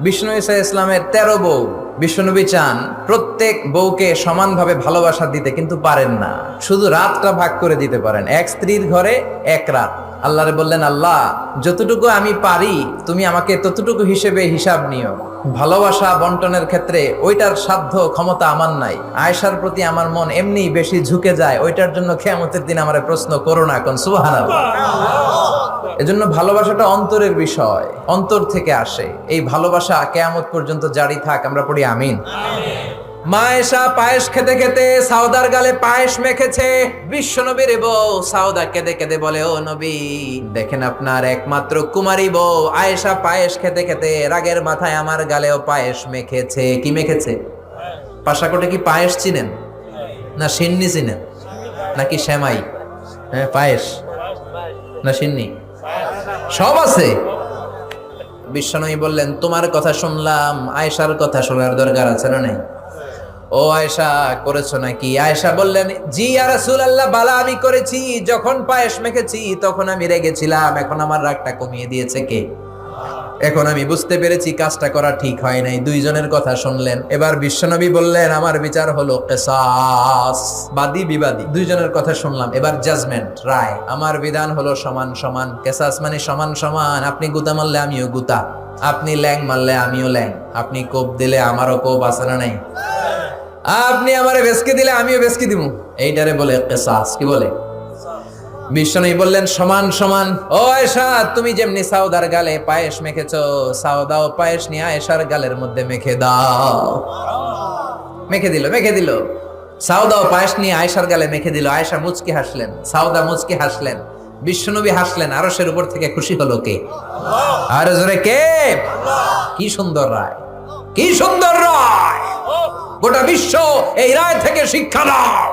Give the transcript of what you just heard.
বিষ্ণু ঈসা ইসলামের 13 বউ। বিশ্বনবী চান প্রত্যেক বউকে সমানভাবে ভালোবাসা দিতে, কিন্তু পারেন না। শুধু রাতটা ভাগ করে দিতে পারেন, এক স্ত্রীর ঘরে এক রাত। আল্লাহরে বললেন, আল্লাহ যতটুকু আমি পারি তুমি আমাকে ততটুকু হিসেবে হিসাব নিও। ভালোবাসা বন্টনের ক্ষেত্রে ওইটার সাধ্য ক্ষমতা আমার নাই। আয়েশার প্রতি আমার মন এমনি বেশি ঝুঁকে যায়, ওইটার জন্য কিয়ামতের দিন আমারে প্রশ্ন করো না, কোন সুবহানাল্লাহ। এজন্য ভালোবাসাটা অন্তরের বিষয়, অন্তর থেকে আসে। এই ভালোবাসা কিয়ামত পর্যন্ত জারি থাক, আমরা পড়ি আমিন। মা আয়েশা পায়েস খেতে খেতে সাউদার গালে পায়েস মেখেছে। বিশ্বনবীর বউ সাউদা কেঁদে কেঁদে বলে, ও নবী দেখেন আপনার একমাত্র কুমারী বউ আয়েশা পায়েস খেতে খেতে রাগের মাথায় আমার গালেও পায়েস মেখেছে। কি মেখেছে? পাশাকোটে কি পায়েস চিনেন? না সিন্নি চিনেন? নাকি সেমাই? হ্যাঁ পায়েস না সিন্নি, সব আছে। বিশ্বনবী বললেন, তোমার কথা শুনলাম, আয়েশার কথা শোনার দরকার আছে না নাই? ও আয়েশা করেছো নাকি? আয়েশা বললেন, জি ইয়া রাসূলুল্লাহ, বালা আমি করেছি। যখন পায়েস মেখেছি তখন আমি রেগেছিলাম, এখন আমার রাগটা কমিয়ে দিয়েছে কে? এখন আমি বুঝতে পেরেছি কাজটা করা ঠিক হয় নাই। দুইজনের কথা শুনলেন। এবার বিশ্বনবী বললেন, আমার বিচার হলো কিসাস, বাদী বিবাদী দুইজনের কথা শুনলাম, এবার জাজমেন্ট, রায়। আমার বিধান হলো সমান সমান। কিসাস মানে সমান সমান। আপনি গুতা মারলে আমিও গুতা, আপনি ল্যাং মারলে আমিও ল্যাং, আপনি কোপ দিলে আমারও কোপ, আছে না নাই? আপনি আমারে বেসকে দিলে আমিও বেসকে দিব, এইটারে বলে কিসাস। কি বলে? বিশ্বনবী বললেন, সমান সমান। ও আয়েশা, তুমি যেমনি সাউদার গালে পায়েস মেখেছো, সাউদাও পায়েস নিয়ে আয়েশার গালের মধ্যে মেখে দাও। মেখে দিল। সাউদাও পায়েস নিয়ে আয়েশার গালে মেখে দিল। আয়েশা মুচকি হাসলেন, সাউদা মুচকি হাসলেন, বিশ্বনবী হাসলেন। আরশের উপর থেকে খুশি হলো কে? আর জোরে কে? কি সুন্দর রায়, কি সুন্দর রায়! গোটা বিশ্ব এই রায় থেকে শিক্ষা নাও।